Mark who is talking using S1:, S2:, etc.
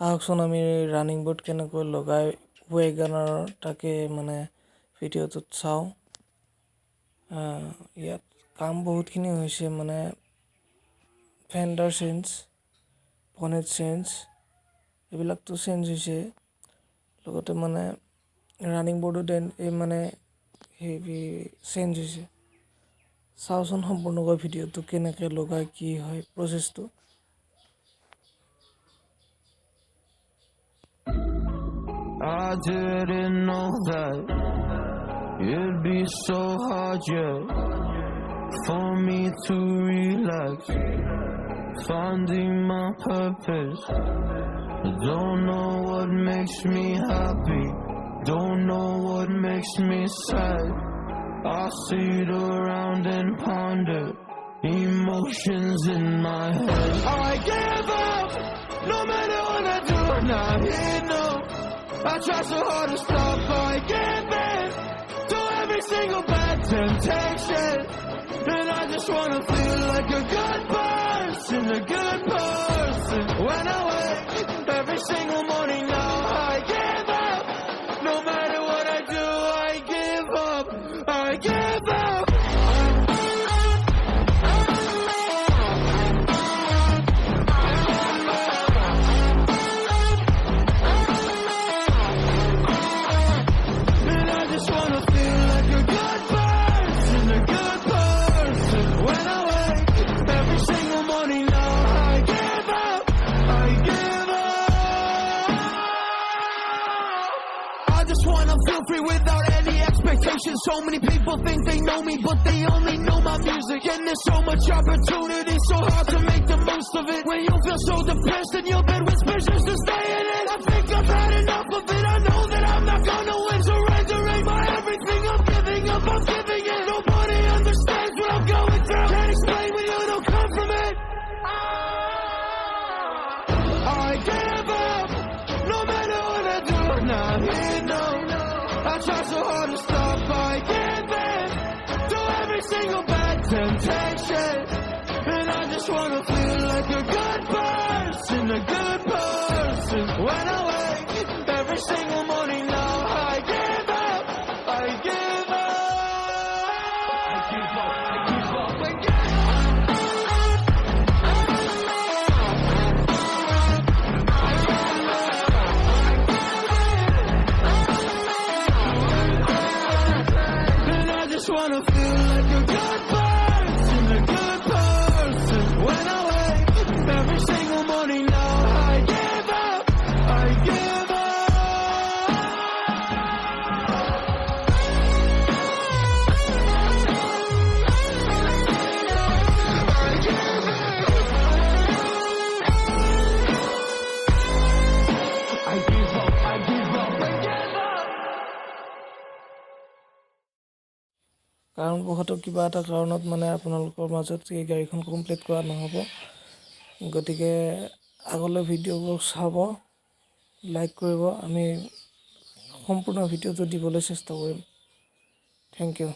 S1: আহকচোন আমি running board কেনেকৈ লগাই ৱেগানৰ তাকে মানে ভিডিঅ'টোত চাওঁ। ইয়াত কাম বহুতখিনি হৈছে, মানে ফেণ্ডাৰ চেঞ্জ, বনেট চেঞ্জ এইবিলাকতো চেঞ্জ হৈছে, লগতে মানে ৰানিং বোৰ্ডো মানে চেঞ্জ হৈছে। চাওঁচোন সম্পূৰ্ণকৈ ভিডিঅ'টো কেনেকৈ লগাই কি হয় প্ৰচেছটো।
S2: I didn't know that it'd be so hard, yeah, for me to relax, finding my purpose. I don't know what makes me happy, don't know what makes me sad. I sit around and ponder emotions in my head. I give up, no matter what I do, I'm not here, no. I try so hard to stop, I give in to every single bad temptation. And I just wanna feel like a good person, a good person. When I wake every single morning now, I give up. No matter what I do, I give up, I give up. Free without any expectations. So many people think they know me, but they only know my music. And there's so much opportunity, so hard to make the most of it. When you feel so depressed and your bed whispers just to stay in it. I think I've had enough of it. I know that I'm not gonna win. Surrendering my everything, I'm giving up, I'm giving in. Nobody understands what I'm going through. Can't explain when you don't come from it. I give up, no matter what I do, I'm not here, no. I try so hard to stop, I give in to every single bad temptation. And I just wanna feel like a good person, a good person. When I wake every single morning now, I give up, I give up, I give up, I give up, I give up. Wanna feel like a good person, a good person. When I wake every single morning now, I give up, I give up. I give up. I give up, I give up, I give up.
S1: কাৰণ বহুতো কিবা এটা কাৰণত মানে আপোনালোকৰ মাজত এই গাড়ীখন কমপ্লিট কৰা নহ'ব, গতিকে আগলৈ ভিডিঅ'বোৰ চাব, লাইক কৰিব, আমি সম্পূৰ্ণ ভিডিঅ'টো দিবলৈ চেষ্টা কৰিম। Thank you.